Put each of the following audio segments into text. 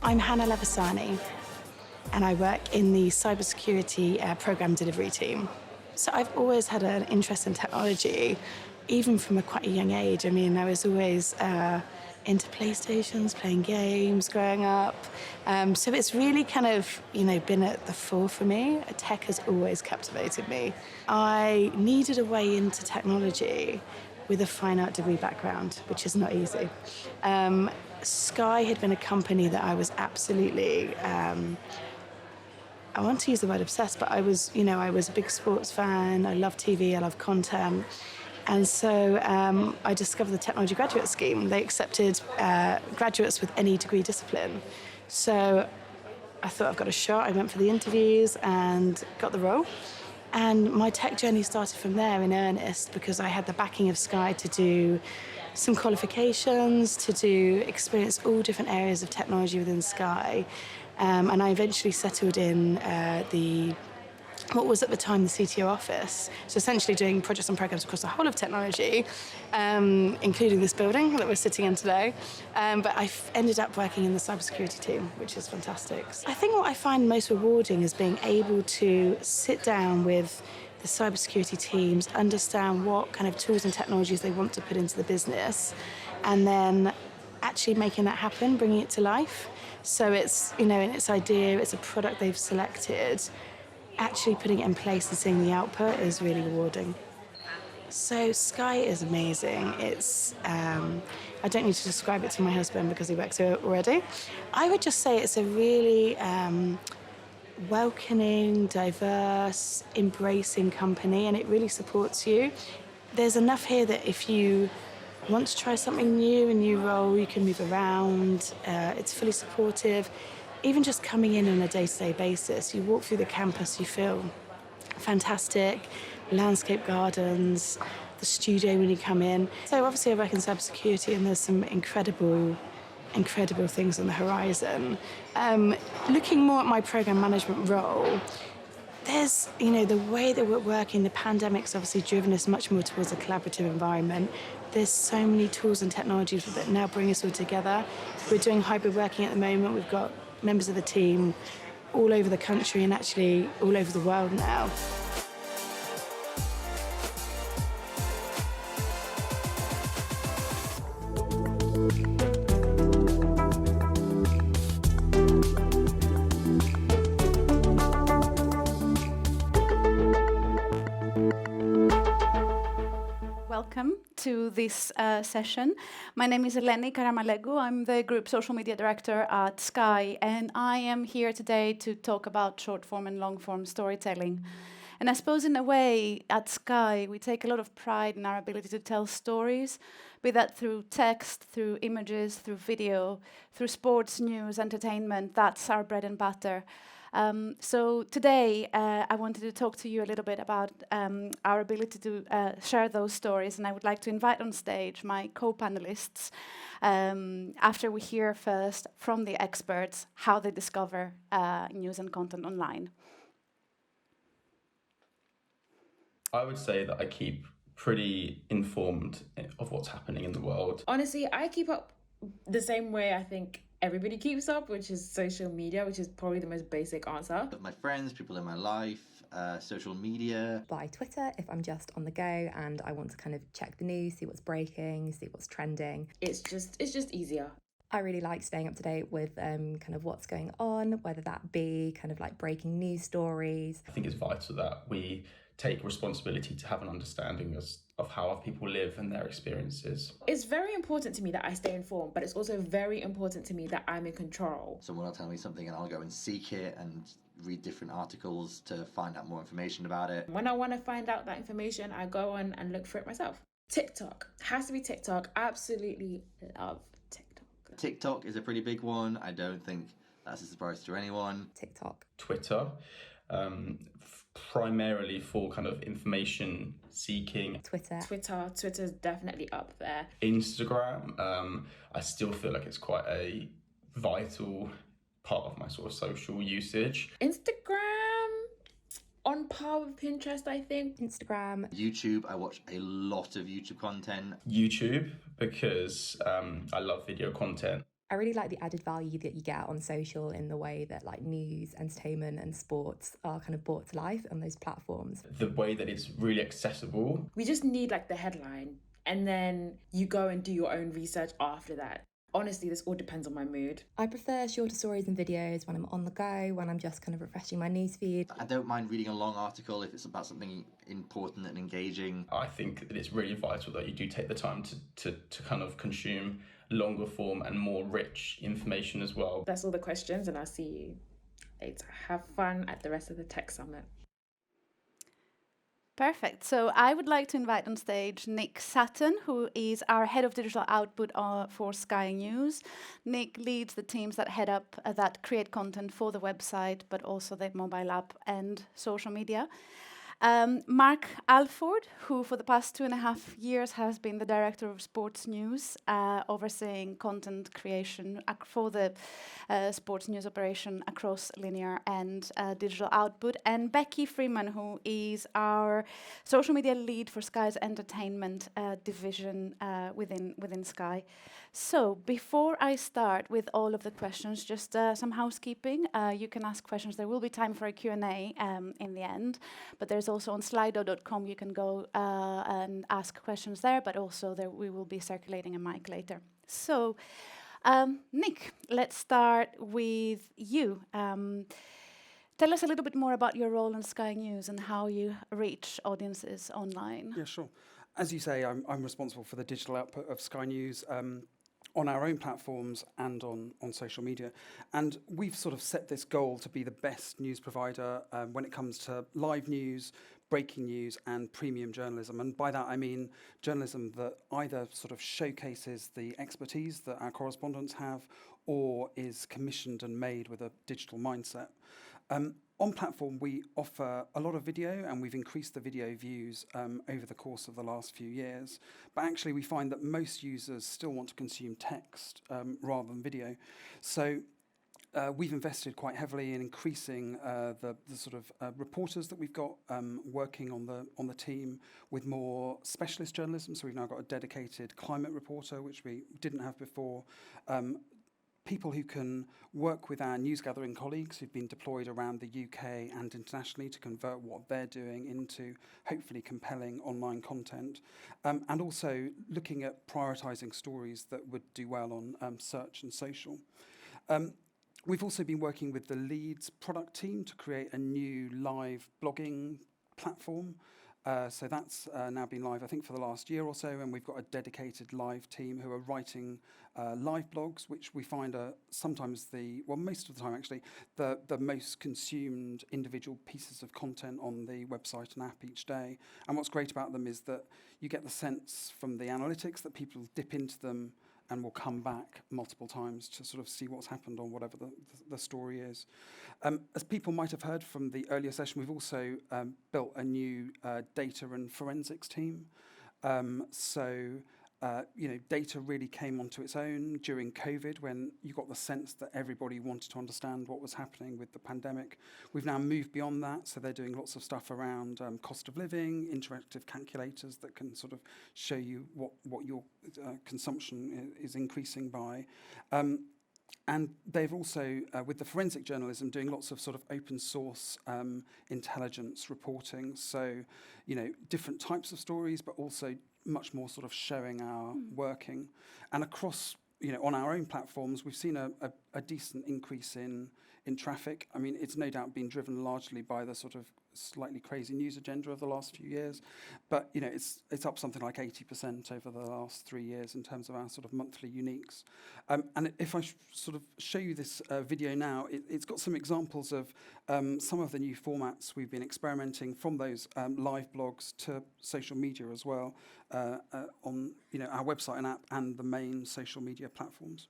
I'm Hannah Levisani, and I work in the cybersecurity program delivery team. So I've always had an interest in technology, even from quite a young age. I mean, I was always into PlayStations, playing games growing up. So it's really kind of, been at the fore for me. Tech has always captivated me. I needed a way into technology with a fine art degree background, which is not easy. Sky had been a company that I was absolutely, I want to use the word obsessed, but I was a big sports fan. I love TV, I love content. And so I discovered the technology graduate scheme. They accepted graduates with any degree discipline. So I thought, I've got a shot. I went for the interviews and got the role. And my tech journey started from there in earnest, because I had the backing of Sky to do some qualifications, to experience all different areas of technology within Sky. And I eventually settled in what was at the time the CTO office, so essentially doing projects and programs across the whole of technology, including this building that we're sitting in today. But I ended up working in the cybersecurity team, which is fantastic. I think what I find most rewarding is being able to sit down with the cybersecurity teams, understand what kind of tools and technologies they want to put into the business, and then actually making that happen, bringing it to life. So it's, in its idea, it's a product they've selected. Actually putting it in place and seeing the output is really rewarding. So Sky is amazing. It's, I don't need to describe it to my husband because he works here already. I would just say it's a really welcoming, diverse, embracing company, and it really supports you. There's enough here that if you want to try something new, a new role, you can move around. It's fully supportive. Even just coming in on a day-to-day basis, you walk through the campus, you feel fantastic, landscape gardens, the studio when you come in. So obviously I work in cybersecurity, and there's some incredible things on the horizon. Looking more at my program management role, there's, the way that we're working, the pandemic's obviously driven us much more towards a collaborative environment. There's so many tools and technologies that now bring us all together. We're doing hybrid working at the moment. We've got members of the team all over the country and actually all over the world now. Welcome to this session. My name is Eleni Karamalegu. I'm the Group Social Media Director at Sky, and I am here today to talk about short-form and long-form storytelling. And I suppose in a way, at Sky, we take a lot of pride in our ability to tell stories, be that through text, through images, through video, through sports, news, entertainment. That's our bread and butter. So today, I wanted to talk to you a little bit about our ability to share those stories, and I would like to invite on stage my co-panelists after we hear first from the experts how they discover news and content online. I would say that I keep pretty informed of what's happening in the world. Honestly, I keep up the same way I think everybody keeps up, which is social media, which is probably the most basic answer. My friends, people in my life, social media. By Twitter, if I'm just on the go and I want to kind of check the news, see what's breaking, see what's trending. It's just easier. I really like staying up to date with kind of what's going on, whether that be kind of like breaking news stories. I think it's vital that we take responsibility to have an understanding of how other people live and their experiences. It's very important to me that I stay informed, but it's also very important to me that I'm in control. Someone will tell me something and I'll go and seek it and read different articles to find out more information about it. When I want to find out that information, I go on and look for it myself. TikTok. Has to be TikTok. Absolutely love TikTok. TikTok is a pretty big one. I don't think that's a surprise to anyone. TikTok. Twitter, primarily for kind of information seeking. Twitter's definitely up there. Instagram, I still feel like it's quite a vital part of my sort of social usage. Instagram, on par with Pinterest, I think. Instagram. YouTube, I watch a lot of YouTube content. YouTube, because I love video content. I really like the added value that you get on social in the way that like news, entertainment and sports are kind of brought to life on those platforms. The way that it's really accessible. We just need like the headline, and then you go and do your own research after that. Honestly, this all depends on my mood. I prefer shorter stories and videos when I'm on the go, when I'm just kind of refreshing my newsfeed. I don't mind reading a long article if it's about something important and engaging. I think that it's really vital that you do take the time to kind of consume longer form and more rich information as well. That's all the questions, and I'll see you later. Have fun at the rest of the Tech Summit. Perfect. So I would like to invite on stage Nick Sutton, who is our head of digital output for Sky News. Nick leads the teams that head up, that create content for the website, but also the mobile app and social media. Mark Alford, who for the past 2.5 years has been the director of sports news, overseeing content creation for the sports news operation across linear and digital output. And Becky Freeman, who is our social media lead for Sky's entertainment division within Sky. So before I start with all of the questions, just some housekeeping. You can ask questions. There will be time for a Q&A in the end, but there's also on slido.com you can go and ask questions there, but also we will be circulating a mic later. So Nick, let's start with you. Tell us a little bit more about your role in Sky News and how you reach audiences online. Yeah, sure. As you say, I'm responsible for the digital output of Sky News on our own platforms and on social media. And we've sort of set this goal to be the best news provider when it comes to live news, breaking news and premium journalism. And by that I mean journalism that either sort of showcases the expertise that our correspondents have or is commissioned and made with a digital mindset. On platform, we offer a lot of video, and we've increased the video views over the course of the last few years. But actually, we find that most users still want to consume text rather than video. So we've invested quite heavily in increasing the sort of reporters that we've got working on the team with more specialist journalism. So we've now got a dedicated climate reporter, which we didn't have before. People who can work with our news gathering colleagues who've been deployed around the UK and internationally to convert what they're doing into hopefully compelling online content, and also looking at prioritising stories that would do well on search and social. We've also been working with the Leeds product team to create a new live blogging platform. So that's now been live, I think, for the last year or so, and we've got a dedicated live team who are writing live blogs, which we find are sometimes most of the time actually, the most consumed individual pieces of content on the website and app each day. And what's great about them is that you get the sense from the analytics that people dip into them and will come back multiple times to sort of see what's happened on whatever the story is. As people might have heard from the earlier session, we've also built a new data and forensics team. Data really came onto its own during COVID when you got the sense that everybody wanted to understand what was happening with the pandemic. We've now moved beyond that, so they're doing lots of stuff around cost of living, interactive calculators that can sort of show you what your consumption is increasing by. And they've also, with the forensic journalism, doing lots of sort of open source intelligence reporting. So, different types of stories, but also much more sort of showing our working. And across, on our own platforms, we've seen a decent increase in traffic. I mean, it's no doubt been driven largely by the sort of slightly crazy news agenda of the last few years, but it's up something like 80% over the last 3 years in terms of our sort of monthly uniques. And if I sort of show you this video now, it's got some examples of some of the new formats we've been experimenting from those live blogs to social media as well on our website and app and the main social media platforms.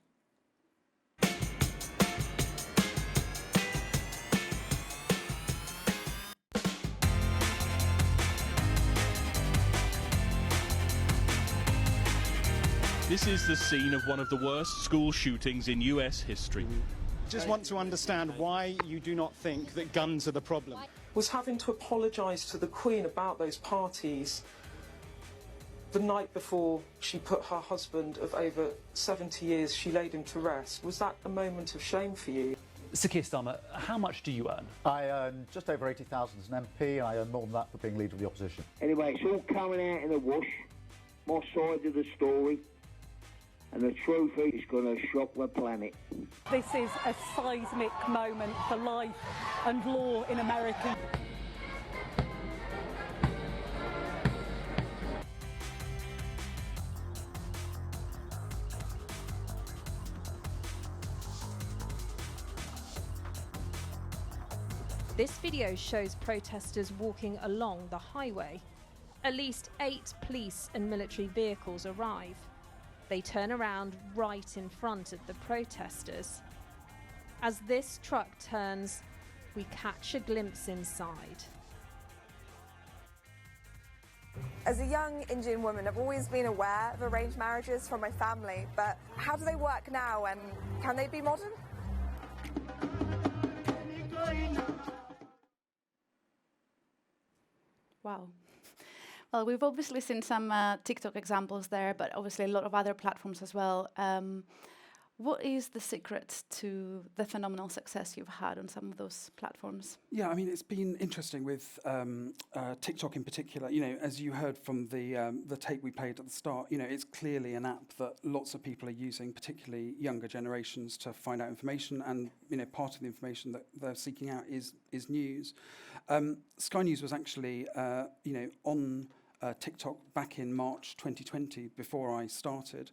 This is the scene of one of the worst school shootings in US history. Just want to understand why you do not think that guns are the problem. Was having to apologise to the Queen about those parties The night before she put her husband of over 70 years, she laid him to rest. Was that a moment of shame for you? Sir Keir Starmer, how much do you earn? I earn just over 80,000 as an MP, and I earn more than that for being Leader of the Opposition. Anyway, it's all coming out in a whoosh, my side of the story, and the truth is going to shock the planet. This is a seismic moment for life and law in America. This video shows protesters walking along the highway. At least 8 police and military vehicles arrive. They turn around right in front of the protesters. As this truck turns, we catch a glimpse inside. As a young Indian woman, I've always been aware of arranged marriages from my family, but how do they work now, and can they be modern? Wow. Well, we've obviously seen some TikTok examples there, but obviously a lot of other platforms as well. What is the secret to the phenomenal success you've had on some of those platforms? Yeah, I mean, it's been interesting with TikTok in particular. You know, as you heard from the tape we played at the start, you know, it's clearly an app that lots of people are using, particularly younger generations, to find out information. And, you know, part of the information that they're seeking out is news. Sky News was actually, you know, on TikTok back in March 2020, before I started.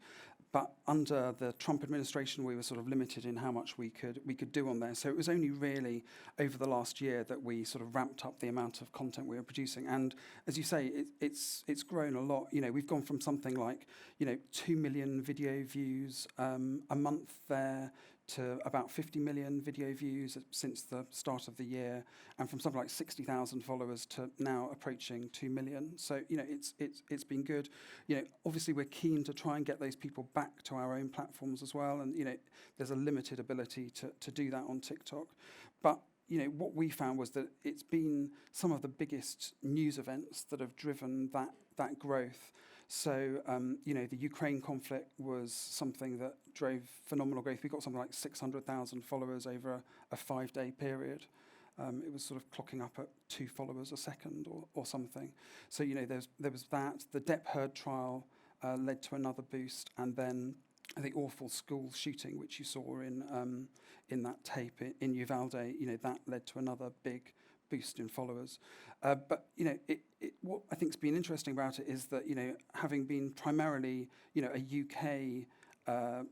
But under the Trump administration, we were sort of limited in how much we could do on there. So it was only really over the last year that we sort of ramped up the amount of content we were producing. And as you say, it's grown a lot. You know, we've gone from something like, you know, 2 million video views a month there to about 50 million video views since the start of the year, and from something like 60,000 followers to now approaching 2 million. So, you know, it's been good. You know, obviously we're keen to try and get those people back to our own platforms as well, and, you know, there's a limited ability to do that on TikTok. But, you know, what we found was that it's been some of the biggest news events that have driven that growth. So, you know, the Ukraine conflict was something that drove phenomenal growth. We got something like 600,000 followers over a 5-day period. It was sort of clocking up at 2 followers a second or something. So, you know, there was that. The Depp Heard trial led to another boost, and then the awful school shooting, which you saw in that tape in Uvalde, you know, that led to another big boost in followers. But, you know, what I think's been interesting about it is that, you know, having been primarily, you know, a UK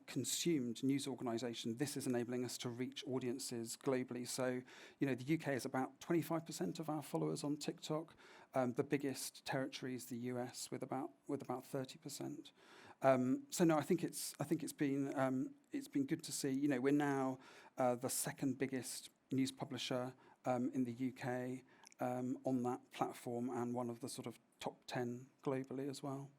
consumed news organisation, this is enabling us to reach audiences globally. So, you know, the UK is about 25% of our followers on TikTok. The biggest territory is the US with about 30%. So no, I think it's been good to see. You know, we're now the second biggest news publisher in the UK on that platform, and one of the sort of top 10 globally as well.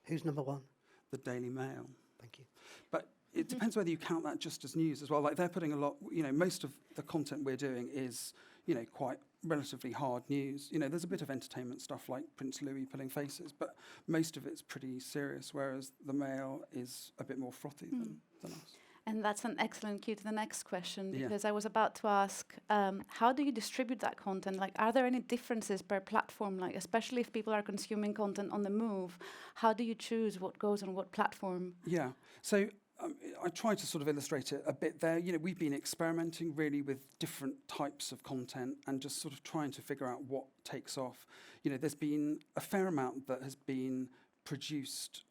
Who's number one? The Daily Mail. Thank you. But it depends whether you count that just as news as well. Like, they're putting a lot, you know, most of the content we're doing is, you know, quite relatively hard news. You know, there's a bit of entertainment stuff like Prince Louis pulling faces, but most of it's pretty serious, whereas the Mail is a bit more frothy than us. And that's an excellent cue to the next question, because I was about to ask, how do you distribute that content? Like, are there any differences per platform? Like, especially if people are consuming content on the move, how do you choose what goes on what platform? Yeah, so I tried to sort of illustrate it a bit there. You know, we've been experimenting really with different types of content and just sort of trying to figure out what takes off. You know, there's been a fair amount that has been produced,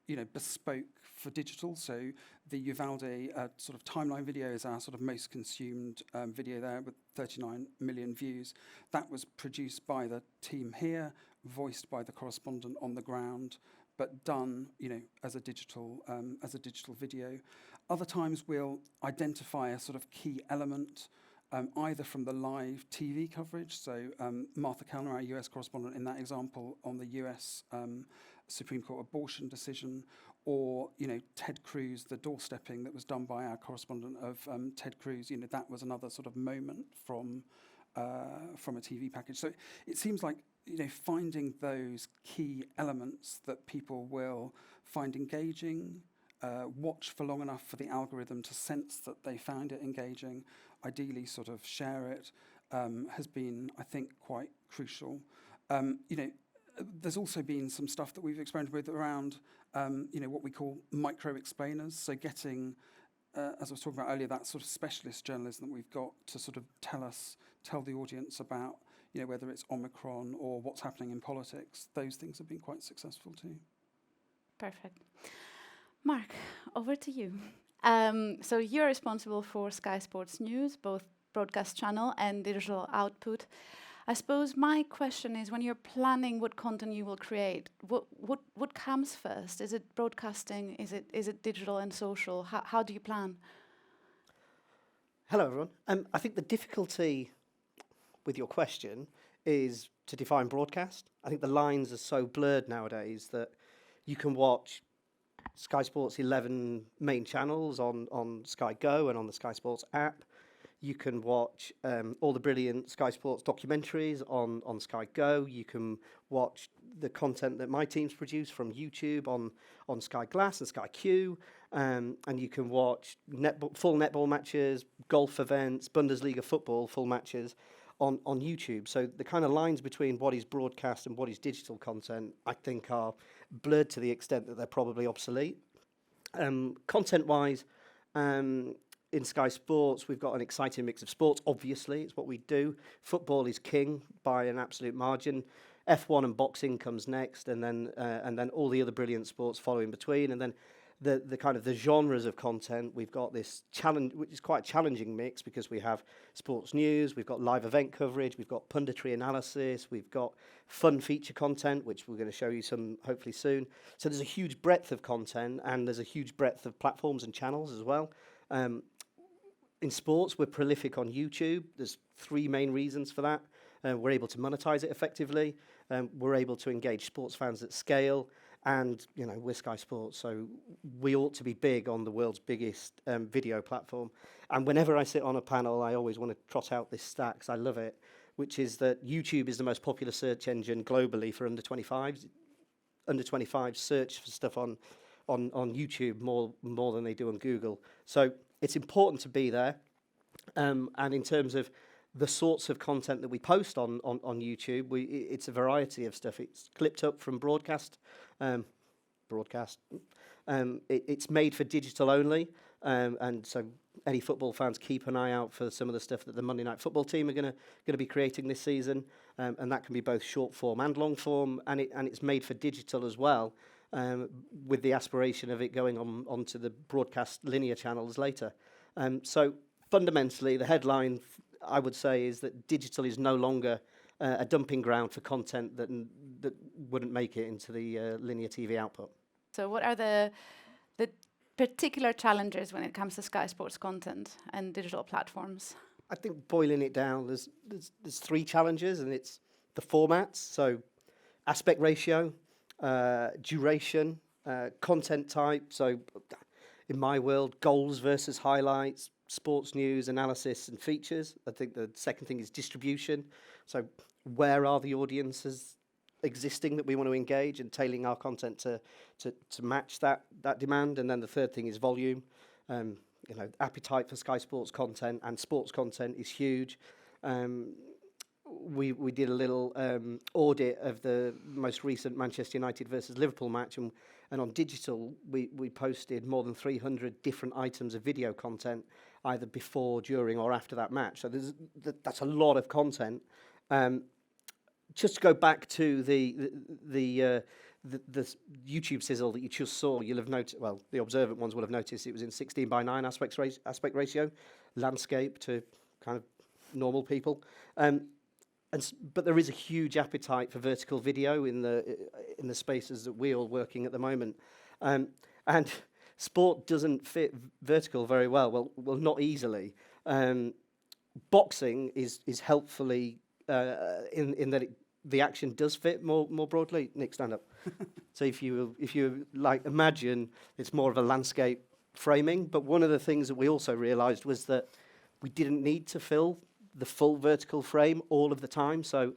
you know, bespoke for digital. So the Uvalde sort of timeline video is our sort of most consumed video there, with 39 million views. That was produced by the team here, voiced by the correspondent on the ground, but done, you know, as a digital video. Other times we'll identify a sort of key element, either from the live TV coverage. So Martha Kellner, our US correspondent in that example, on the US Supreme Court abortion decision, or, you know, Ted Cruz, the doorstepping that was done by our correspondent of Ted Cruz. You know, that was another sort of moment from a TV package. So it seems like finding those key elements that people will find engaging, watch for long enough for the algorithm to sense that they found it engaging, ideally sort of share it, has been, I think, quite crucial. There's also been some stuff that we've experimented with around, what we call micro-explainers, so getting, as I was talking about earlier, that sort of specialist journalism that we've got to sort of tell the audience about, whether it's Omicron or what's happening in politics. Those things have been quite successful too. Perfect. Mark, over to you. So you're responsible for Sky Sports News, both broadcast channel and digital output. I suppose my question is, when you're planning what content you will create, what comes first? Is it broadcasting? Is it digital and social? How do you plan? Hello, everyone. I think the difficulty with your question is to define broadcast. I think the lines are so blurred nowadays that you can watch Sky Sports 11 main channels on Sky Go and on the Sky Sports app. You can watch all the brilliant Sky Sports documentaries on Sky Go. You can watch the content that my teams produce from YouTube on Sky Glass and Sky Q. And you can watch full netball matches, golf events, Bundesliga football full matches on YouTube. So the kind of lines between what is broadcast and what is digital content, I think, are blurred to the extent that they're probably obsolete. Content-wise, in Sky Sports, we've got an exciting mix of sports. Obviously, it's what we do. Football is king by an absolute margin. F1 and boxing comes next, and then all the other brilliant sports follow in between. And then the kind of the genres of content, we've got this challenge, which is quite a challenging mix, because we have sports news, we've got live event coverage, we've got punditry analysis, we've got fun feature content, which we're going to show you some hopefully soon. So there's a huge breadth of content, and there's a huge breadth of platforms and channels as well. In sports, we're prolific on YouTube. There's three main reasons for that. We're able to monetize it effectively. We're able to engage sports fans at scale. And, we're Sky Sports, so we ought to be big on the world's biggest video platform. And whenever I sit on a panel, I always want to trot out this stat, because I love it, which is that YouTube is the most popular search engine globally for under 25s. Under 25s search for stuff on YouTube more than they do on Google. So it's important to be there. And in terms of the sorts of content that we post on YouTube, it's a variety of stuff. It's clipped up from broadcast. It's made for digital only. And so any football fans, keep an eye out for some of the stuff that the Monday Night Football team are going to be creating this season. And that can be both short form and long form. And it's made for digital as well, with the aspiration of it going onto the broadcast linear channels later. So fundamentally, the headline, I would say, is that digital is no longer a dumping ground for content that wouldn't make it into the linear TV output. So what are the particular challenges when it comes to Sky Sports content and digital platforms? I think boiling it down, there's three challenges, and it's the formats, so aspect ratio, duration, content type. So in my world, goals versus highlights, sports news, analysis and features. I think the second thing is distribution. So where are the audiences existing that we want to engage, and tailoring our content to match that demand. And then the third thing is volume. Appetite for Sky Sports content and sports content is huge. We did a little audit of the most recent Manchester United versus Liverpool match, and on digital we posted more than 300 different items of video content, either before, during or after that match. So that's a lot of content. Just to go back to the YouTube sizzle that you just saw, you'll have noticed, well, the observant ones will have noticed it was in 16:9 aspect ratio, landscape to kind of normal people. But there is a huge appetite for vertical video in the spaces that we're all working at the moment. And sport doesn't fit vertical very well. Well, not easily. Boxing is helpfully in that the action does fit more broadly. Nick, stand up. So if you like, imagine it's more of a landscape framing. But one of the things that we also realised was that we didn't need to fill the full vertical frame all of the time. So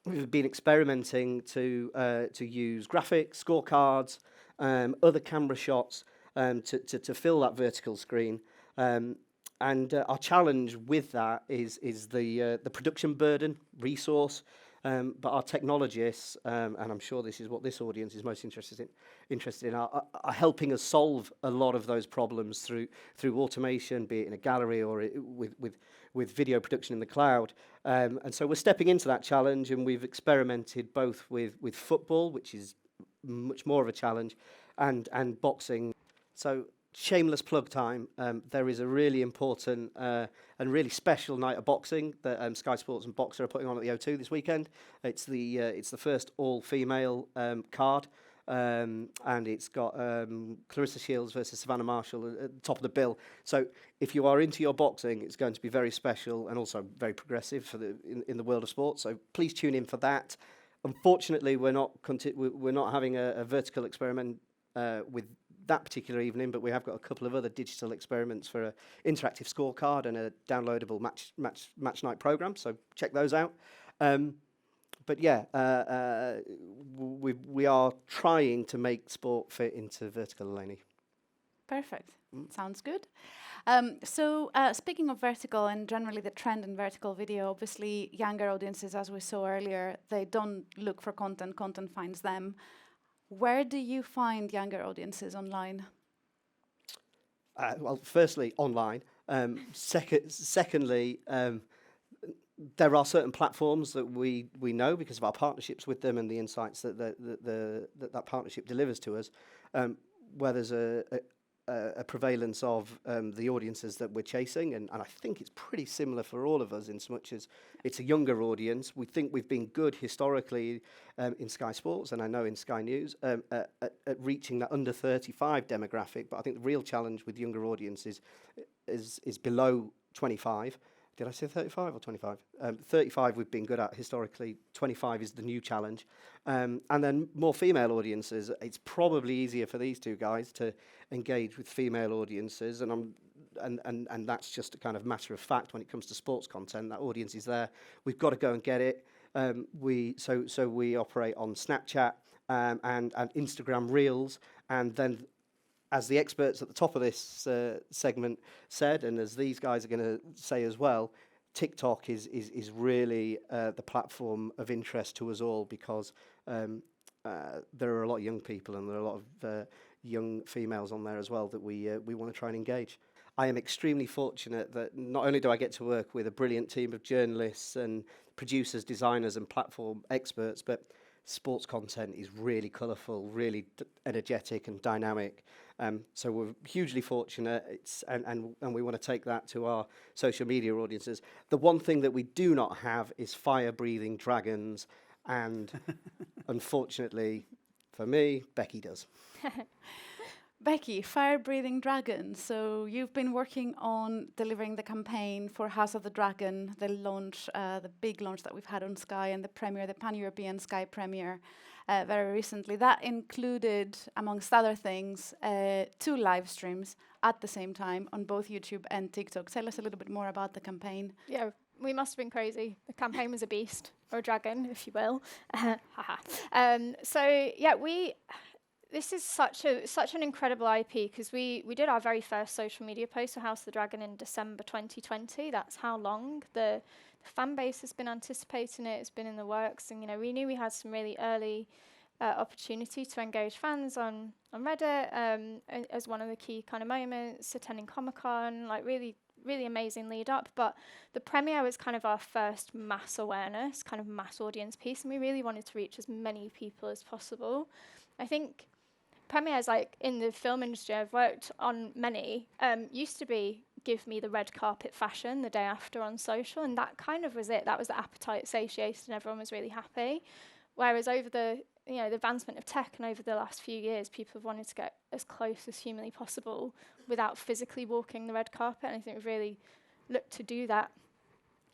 we've been experimenting to use graphics, scorecards, other camera shots to fill that vertical screen. And our challenge with that is the production burden, resource, but our technologists, and I'm sure this is what this audience is most interested in, are helping us solve a lot of those problems through automation, be it in a gallery or with video production in the cloud. And so we're stepping into that challenge, and we've experimented both with football, which is much more of a challenge, and boxing. So shameless plug time. There is a really important and really special night of boxing that Sky Sports and Boxer are putting on at the O2 this weekend. It's the first all-female card, and it's got Clarissa Shields versus Savannah Marshall at the top of the bill. So if you are into your boxing, it's going to be very special and also very progressive for in the world of sport. So please tune in for that. Unfortunately, we're not having a vertical experiment with that particular evening, but we have got a couple of other digital experiments for an interactive scorecard and a downloadable match night program. So check those out. But yeah, we are trying to make sport fit into vertical, Eleni. Perfect. Sounds good. So speaking of vertical and generally the trend in vertical video, obviously younger audiences, as we saw earlier, they don't look for content. Content finds them. Where do you find younger audiences online? Well, firstly, online. Secondly, there are certain platforms that we know because of our partnerships with them and the insights that that partnership delivers to us, where there's a prevalence of the audiences that we're chasing, and I think it's pretty similar for all of us in so much as it's a younger audience. We think we've been good historically in Sky Sports, and I know in Sky News, at reaching that under 35 demographic, but I think the real challenge with younger audiences is below 25. Did I say 35 or 25? 35 we've been good at historically. 25 is the new challenge. And then more female audiences. It's probably easier for these two guys to engage with female audiences, and that's just a kind of matter of fact when it comes to sports content. That audience is there. We've got to go and get it. So we operate on Snapchat and Instagram Reels, and then, as the experts at the top of this segment said, and as these guys are going to say as well, TikTok is really the platform of interest to us all, because there are a lot of young people and there are a lot of young females on there as well that we want to try and engage. I am extremely fortunate that not only do I get to work with a brilliant team of journalists and producers, designers and platform experts, but sports content is really colourful, really energetic and dynamic. So we're hugely fortunate, and we want to take that to our social media audiences. The one thing that we do not have is fire-breathing dragons, and unfortunately for me, Becky does. Becky, fire-breathing dragon. So you've been working on delivering the campaign for House of the Dragon, the launch, the big launch that we've had on Sky, and the premiere, the pan-European Sky premiere, very recently. That included, amongst other things, 2 live streams at the same time on both YouTube and TikTok. Tell us a little bit more about the campaign. Yeah, we must have been crazy. The campaign was a beast, or a dragon, if you will. So yeah, this is such an incredible IP, because we did our very first social media post for House of the Dragon in December 2020. That's how long the fan base has been anticipating it. It's been in the works, and we knew we had some really early opportunity to engage fans on Reddit as one of the key kind of moments, attending Comic-Con, like really amazing lead up. But the premiere was kind of our first mass awareness, kind of mass audience piece, and we really wanted to reach as many people as possible. I think premieres, like in the film industry, I've worked on many, used to be give me the red carpet fashion the day after on social, and that kind of was it. That was the appetite satiated and everyone was really happy. Whereas over the advancement of tech and over the last few years, people have wanted to get as close as humanly possible without physically walking the red carpet, and I think we've really looked to do that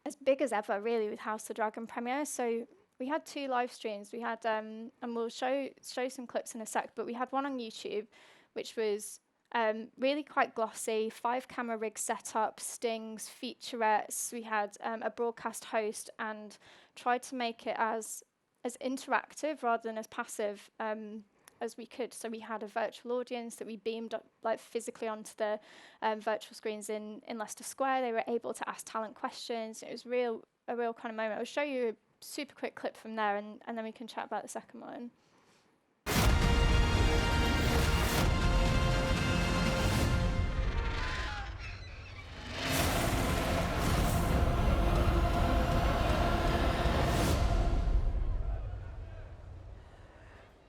as big as ever, really, with House of the Dragon premiere. So we had 2 live streams. We had, and we'll show some clips in a sec, but we had one on YouTube, which was Really quite glossy, 5 camera rig setup, stings, featurettes. We had a broadcast host and tried to make it as interactive rather than as passive as we could. So we had a virtual audience that we beamed up, like physically onto the virtual screens in Leicester Square. They were able to ask talent questions. It was a real kind of moment. I'll show you a super quick clip from there, and then we can chat about the second one.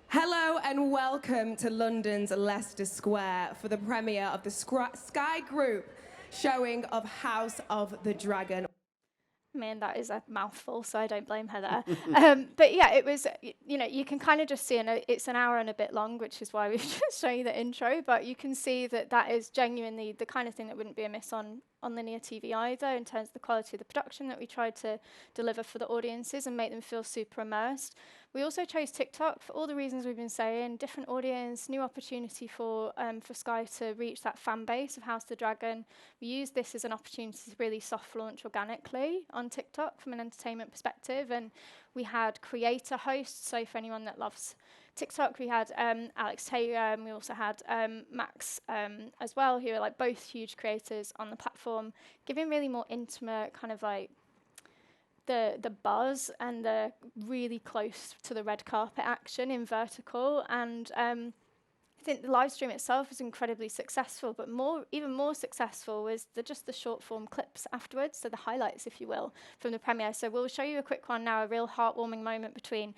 Hello and welcome to London's Leicester Square for the premiere of the Sky Group showing of House of the Dragon. Man, that is a mouthful, so I don't blame her there. But yeah, it was, you can kind of just see, it's an hour and a bit long, which is why we just show you the intro, but you can see that is genuinely the kind of thing that wouldn't be amiss on linear TV either, in terms of the quality of the production that we tried to deliver for the audiences and make them feel super immersed. We also chose TikTok for all the reasons we've been saying, different audience, new opportunity for Sky to reach that fan base of House of the Dragon. We used this as an opportunity to really soft launch organically on TikTok from an entertainment perspective, and we had creator hosts, so for anyone that loves TikTok, we had Alex Taylor, and we also had Max as well, who are like both huge creators on the platform, giving really more intimate kind of like the buzz and the really close to the red carpet action in vertical. And I think the live stream itself was incredibly successful, but even more successful was just the short form clips afterwards, so the highlights, if you will, from the premiere. So we'll show you a quick one now, a real heartwarming moment between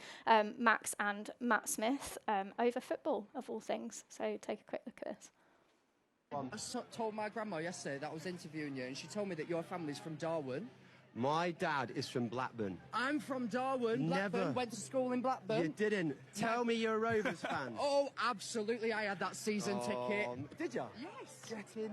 Max and Matt Smith over football, of all things. So take a quick look at this. I told my grandma yesterday that I was interviewing you, and she told me that your family's from Darwin. My dad is from Blackburn. I'm from Darwin. Never. Blackburn. Went to school in Blackburn. You didn't. Tell me you're a Rovers fan. Oh, absolutely. I had that season ticket. Did you? Yes. Get in.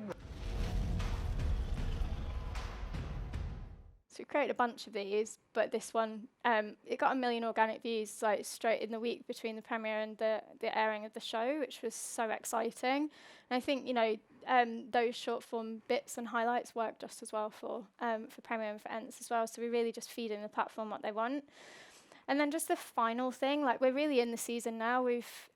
So we created a bunch of these, but this one, it got 1 million organic views like straight in the week between the premiere and the airing of the show, which was so exciting. And I think, those short form bits and highlights work just as well for premiere and for Ents as well. So we really just feed in the platform what they want. And then just the final thing, like we're really in the season now.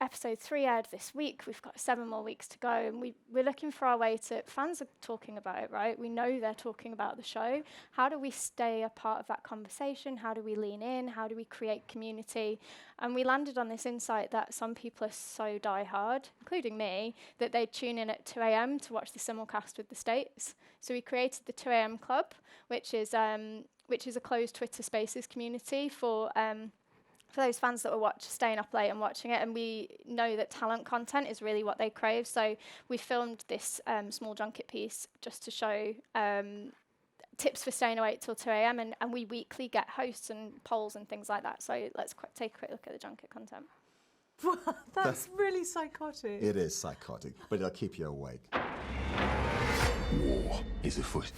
Episode 3 aired this week. We've got 7 more weeks to go, and we're looking for our way to. Fans are talking about it, right? We know they're talking about the show. How do we stay a part of that conversation? How do we lean in? How do we create community? And we landed on this insight that some people are so diehard, including me, that they tune in at 2 a.m. to watch the simulcast with the States. So we created the 2 a.m. Club, which is a closed Twitter Spaces community for those fans that were staying up late and watching it. And we know that talent content is really what they crave. So we filmed this small junket piece just to show tips for staying awake till 2 a.m. And we weekly get hosts and polls and things like that. So let's take a quick look at the junket content. That's really psychotic. It is psychotic, but it'll keep you awake. War is afoot.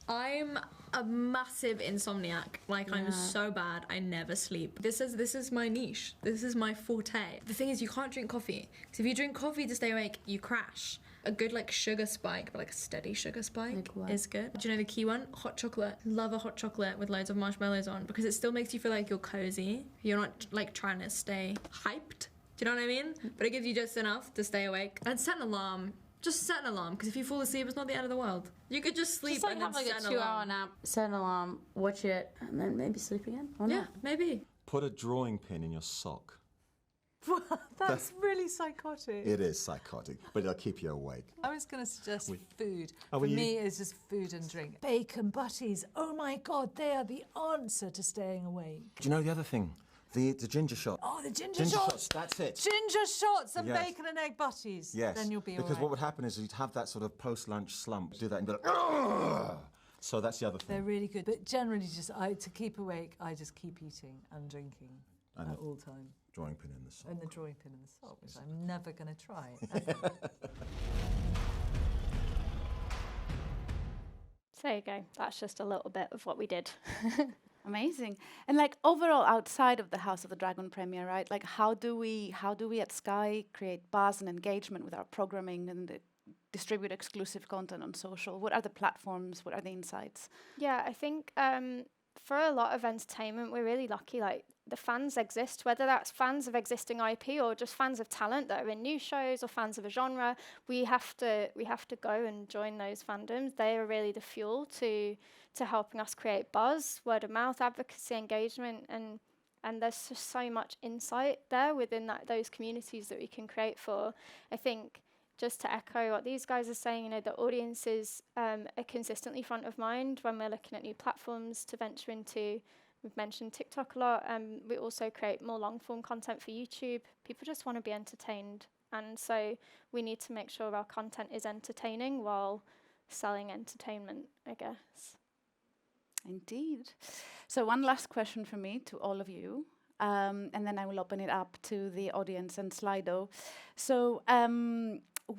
I'm a massive insomniac. Like, I'm so bad, I never sleep. This is my niche. This is my forte. The thing is, you can't drink coffee. Because if you drink coffee to stay awake, you crash. A good, sugar spike, but, a steady sugar spike is good. Do you know the key one? Hot chocolate. Love a hot chocolate with loads of marshmallows on, because it still makes you feel like you're cozy. You're not, trying to stay hyped. Do you know what I mean? But it gives you just enough to stay awake. And set an alarm. Just set an alarm, because if you fall asleep, it's not the end of the world. You could just sleep and then have set a an 2-hour nap, set an alarm, watch it, and then maybe sleep again. Or Yeah, not. maybe. Put a drawing pin in your sock. That's really psychotic. It is psychotic, but it'll keep you awake. I was going to suggest food. Oh, For me, it's just food and drink. Bacon butties. Oh my God, they are the answer to staying awake. Do you know the other thing? The ginger shot. Oh, the ginger shots. That's it. Ginger shots and Yes. bacon and egg butties. Yes. Then you'll be all Because right. what would happen is you'd have that sort of post-lunch slump. Do that and be like, "Ugh!" So that's the other thing. They're really good. But generally, to keep awake, I just keep eating and drinking And at all time. Drawing pin in the sock. And the drawing pin in the sock, which I'm never going to try. So there you go. That's just a little bit of what we did. Amazing. And like overall outside of the House of the Dragon premiere, right? Like how do we at Sky create buzz and engagement with our programming and distribute exclusive content on social? What are the platforms? What are the insights? Yeah, I think for a lot of entertainment, we're really lucky. Like the fans exist, whether that's fans of existing IP or just fans of talent that are in new shows or fans of a genre. We have to go and join those fandoms. They are really the fuel to helping us create buzz, word of mouth, advocacy, engagement, and there's just so much insight there within those communities that we can create for. I think, just to echo what these guys are saying, you know, the audiences are consistently front of mind when we're looking at new platforms to venture into. We've mentioned TikTok a lot. We also create more long-form content for YouTube. People just want to be entertained. And so we need to make sure our content is entertaining while selling entertainment, I guess. Indeed. So one last question from me to all of you. And then I will open it up to the audience and Slido. So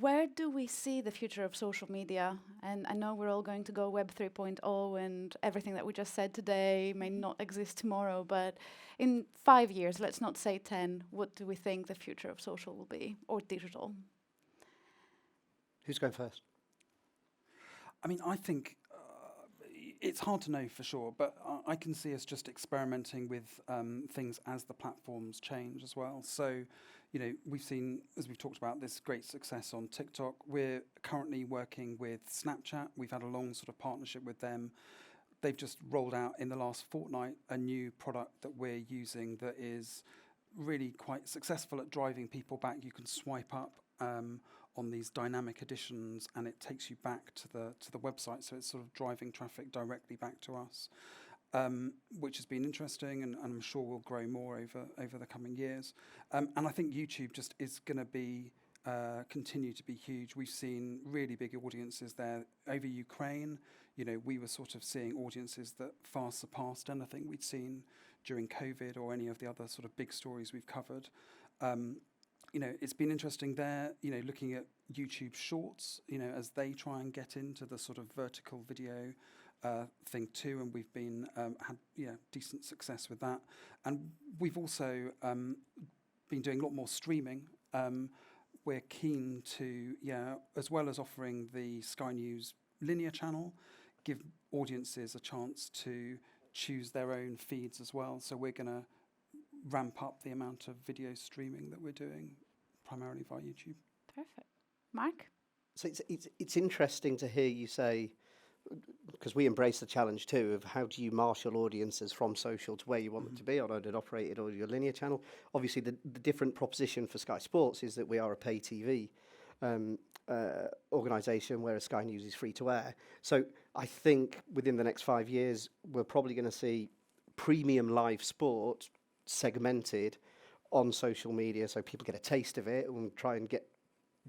where do we see the future of social media? And I know we're all going to go Web 3.0 and everything that we just said today may not exist tomorrow, but in 5 years, let's not say 10, what do we think the future of social will be, or digital? Who's going first? I mean, I think it's hard to know for sure, but I can see us just experimenting with things as the platforms change as well. So, you know, we've seen, as we've talked about, this great success on TikTok. We're currently working with Snapchat. We've had a long sort of partnership with them. They've just rolled out in the last fortnight a new product that we're using that is really quite successful at driving people back. You can swipe up on these dynamic editions, and it takes you back to the website. So it's sort of driving traffic directly back to us, which has been interesting, and I'm sure will grow more over the coming years. And I think YouTube just is going to be continue to be huge. We've seen really big audiences there over Ukraine. You know, we were sort of seeing audiences that far surpassed anything we'd seen during COVID or any of the other sort of big stories we've covered. You know, it's been interesting there, you know, looking at YouTube Shorts, you know, as they try and get into the sort of vertical video thing too, and we've been had decent success with that. And we've also been doing a lot more streaming. We're keen to, as well as offering the Sky News linear channel, give audiences a chance to choose their own feeds as well. So we're going to ramp up the amount of video streaming that we're doing, primarily via YouTube. Perfect. Mark? So it's interesting to hear you say, because we embrace the challenge too, of how do you marshal audiences from social to where you want them to be on owned and operated or your linear channel. Obviously, the different proposition for Sky Sports is that we are a pay TV organisation, whereas Sky News is free to air. So I think within the next 5 years, we're probably going to see premium live sport segmented on social media, so people get a taste of it and try and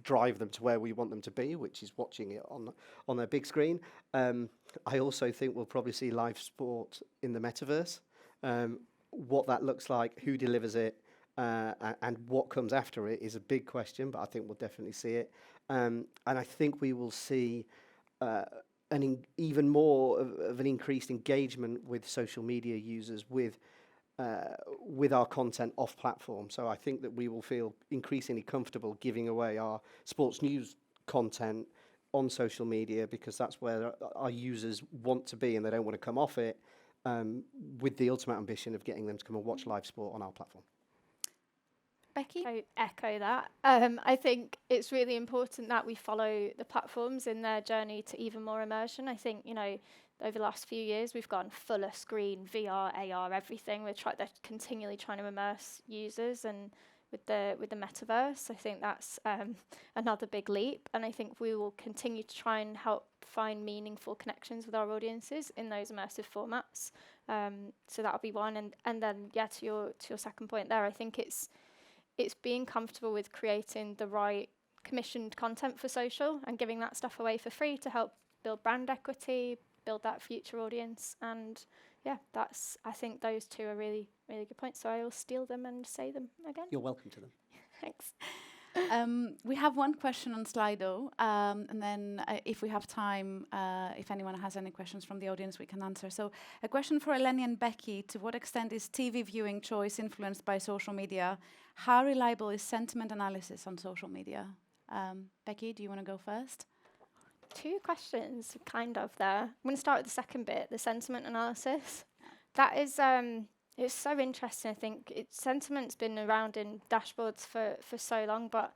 drive them to where we want them to be, which is watching it on their big screen. I also think we'll probably see live sport in the metaverse. What that looks like, who delivers it, and what comes after it is a big question, but I think we'll definitely see it. And I think we will see even more of an increased engagement with social media users with our content off platform. So I think that we will feel increasingly comfortable giving away our sports news content on social media, because that's where our users want to be and they don't want to come off it, with the ultimate ambition of getting them to come and watch live sport on our platform. Becky? I echo that. I think it's really important that we follow the platforms in their journey to even more immersion. I think, you know, over the last few years, we've gone fuller screen, VR, AR, everything. They're continually trying to immerse users, and with the metaverse, I think that's another big leap. And I think we will continue to try and help find meaningful connections with our audiences in those immersive formats. So that'll be one. And then, to your second point there, I think it's being comfortable with creating the right commissioned content for social and giving that stuff away for free to help build brand equity, build that future audience. And I think those two are really, really good points. So I will steal them and say them again. You're welcome to them. Thanks. We have one question on Slido, and then if we have time, if anyone has any questions from the audience, we can answer. So a question for Eleni and Becky: to what extent is TV viewing choice influenced by social media? How reliable is sentiment analysis on social media? Becky, do you want to go first? Two questions, kind of, there. I'm going to start with the second bit, the sentiment analysis. That is, it's so interesting, I think. Sentiment's been around in dashboards for so long, but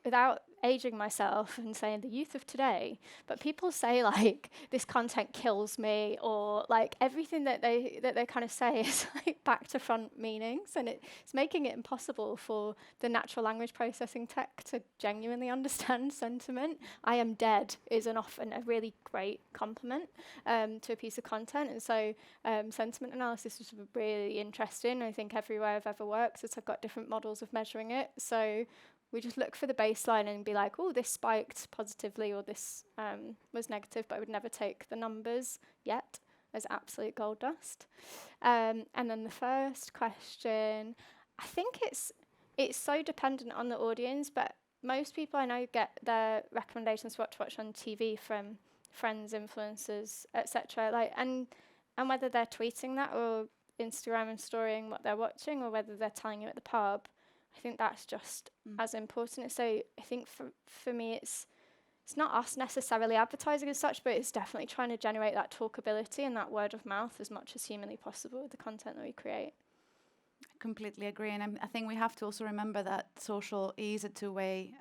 without aging myself and saying the youth of today, but people say, like, this content kills me, or, like, everything that they kind of say is, like, back to front meanings, and it's making it impossible for the natural language processing tech to genuinely understand sentiment. I am dead is often a really great compliment to a piece of content, and so sentiment analysis is really interesting. I think everywhere I've ever worked, I've got different models of measuring it, so we just look for the baseline and be like, oh, this spiked positively, or this was negative, but I would never take the numbers yet as absolute gold dust. And then the first question, I think it's so dependent on the audience, but most people I know get their recommendations for what to watch on TV from friends, influencers, etc. Like, and whether they're tweeting that or Instagram and storying what they're watching, or whether they're telling you at the pub, I think that's just as important. So I think for me, it's not us necessarily advertising as such, but it's definitely trying to generate that talkability and that word of mouth as much as humanly possible with the content that we create. I completely agree, and I think we have to also remember that social is a two-way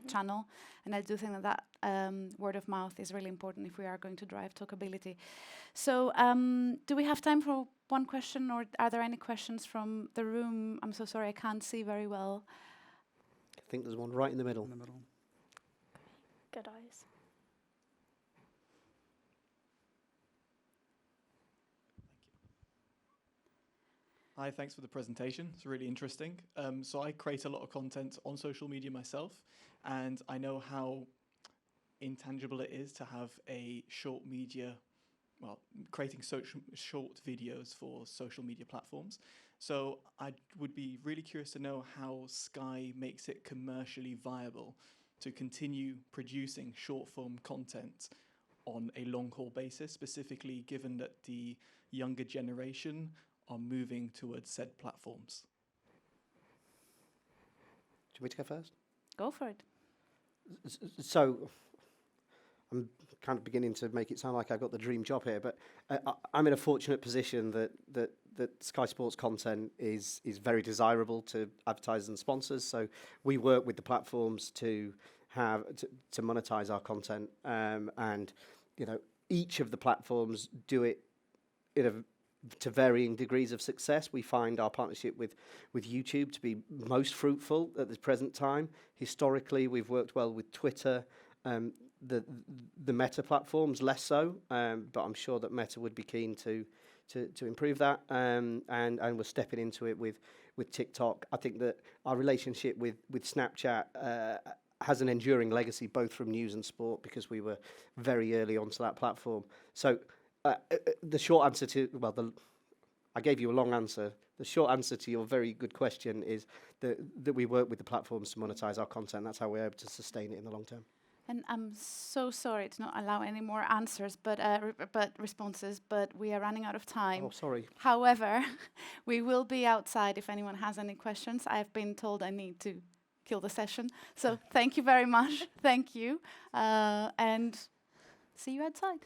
channel, and I do think that word of mouth is really important if we are going to drive talkability. So do we have time for one question, or are there any questions from the room? I'm so sorry, I can't see very well. I think there's one right in the middle. Good eyes. Hi, thanks for the presentation. It's really interesting. So I create a lot of content on social media myself, and I know how intangible it is to have a short media, well, creating short videos for social media platforms. So I would be really curious to know how Sky makes it commercially viable to continue producing short-form content on a long-haul basis, specifically given that the younger generation are moving towards said platforms. Do you want me to go first? Go for it. So I'm kind of beginning to make it sound like I've got the dream job here, but I'm in a fortunate position that Sky Sports content is very desirable to advertisers and sponsors. So we work with the platforms to monetize our content, and each of the platforms do it to varying degrees of success. We find our partnership with YouTube to be most fruitful at the present time. Historically, we've worked well with Twitter. The Meta platforms less so, but I'm sure that Meta would be keen to improve that, and we're stepping into it with TikTok. I think that our relationship with Snapchat has an enduring legacy, both from news and sport, because we were very early onto that platform. So the short answer to, I gave you a long answer. The short answer to your very good question is that we work with the platforms to monetize our content. That's how we're able to sustain it in the long term. And I'm so sorry to not allow any more answers, but responses, but we are running out of time. Oh, sorry. However, we will be outside if anyone has any questions. I've been told I need to kill the session. So thank you very much. Thank you. And see you outside.